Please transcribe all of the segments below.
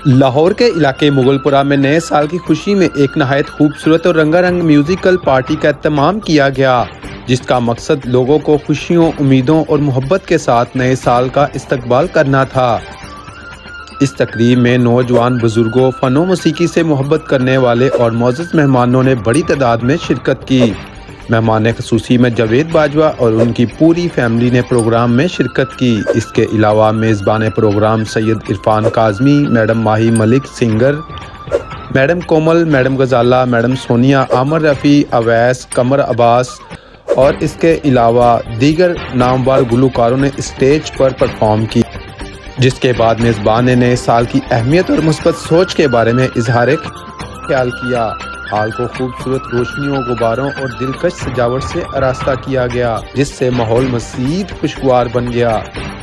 लाहौर के इलाके मुगलपुरा में नए साल की खुशी में एक नहायत खूबसूरत और रंगारंग म्यूजिकल पार्टी का एहतमाम किया गया, जिसका मकसद लोगों को खुशियों, उम्मीदों और मोहब्बत के साथ नए साल का इस्तकबाल करना था। इस तकरीब में नौजवान, बुजुर्गों, फ़नो मौसीकी से मोहब्बत करने वाले और मोअज़्ज़ज़ मेहमानों ने बड़ी तादाद में शिरकत की। मेहमान ख़ुसूसी में जावेद बाजवा और उनकी पूरी फैमिली ने प्रोग्राम में शिरकत की। इसके अलावा मेज़बान प्रोग्राम सैयद इरफान काज़मी, मैडम माही मलिक सिंगर, मैडम कोमल, मैडम गज़ाला, मैडम सोनिया, आमिर रफ़ी, अवैस, कमर अब्बास और इसके अलावा दीगर नामवर गुलकारों ने स्टेज पर परफॉर्म की। जिसके बाद मेज़बान ने नए साल की अहमियत और मुस्बत सोच के बारे में इजहार ख्याल किया। हाल को खूबसूरत रोशनियों, गुब्बारों और दिलकश सजावट से आरास्ता किया गया, जिससे माहौल मज़ीद खुशगवार बन गया।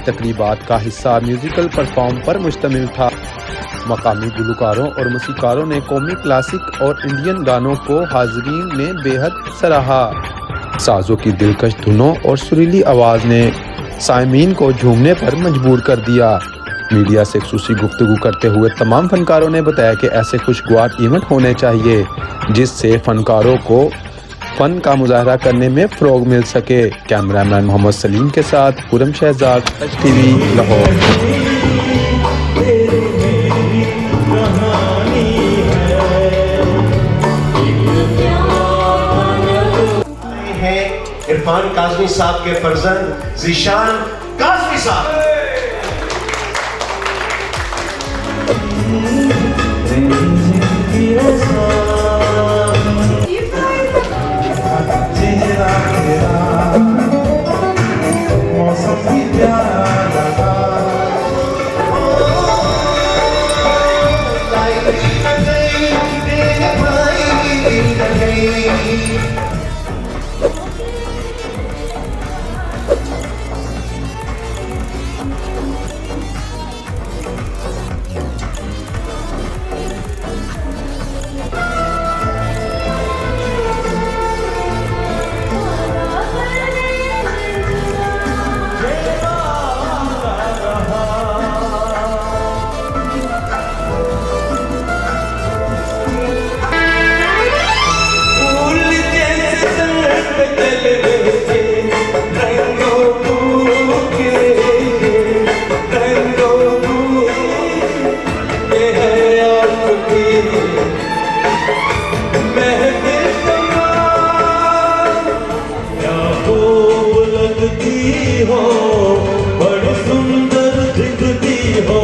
तकरीबात का हिस्सा म्यूजिकल परफॉर्म पर मुश्तमिल था। मकामी गुलकारों और मौसीकारों ने कौमी क्लासिक और इंडियन गानों को हाज़रीन ने बेहद सराहा। साज़ों की दिलकश धुनों और सुरीली आवाज़ ने साइमीन को झूमने पर मजबूर कर दिया। मीडिया से खुसूसी गुफ्तगू करते हुए तमाम फनकारों ने बताया कि ऐसे खुशगवार इवेंट होने चाहिए जिससे फनकारों को फ़न का मुजाहरा करने में फ़रोग़ मिल सके। कैमरामैन मोहम्मद सलीम के साथ खुरम शहजाद, तज टीवी, लाहौर। इरफान काज़मी साहब के फर्जंद ज़ीशान काज़मी साहब। बड़ी सुंदर दिखती हो।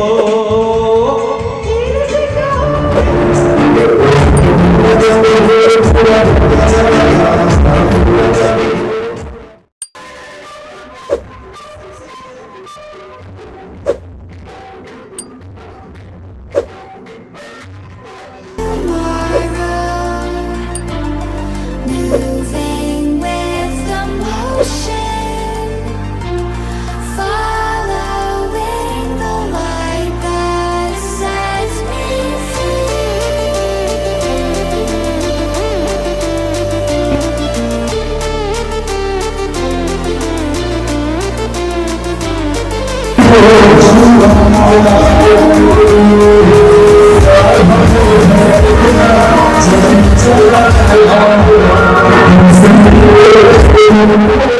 Thank you.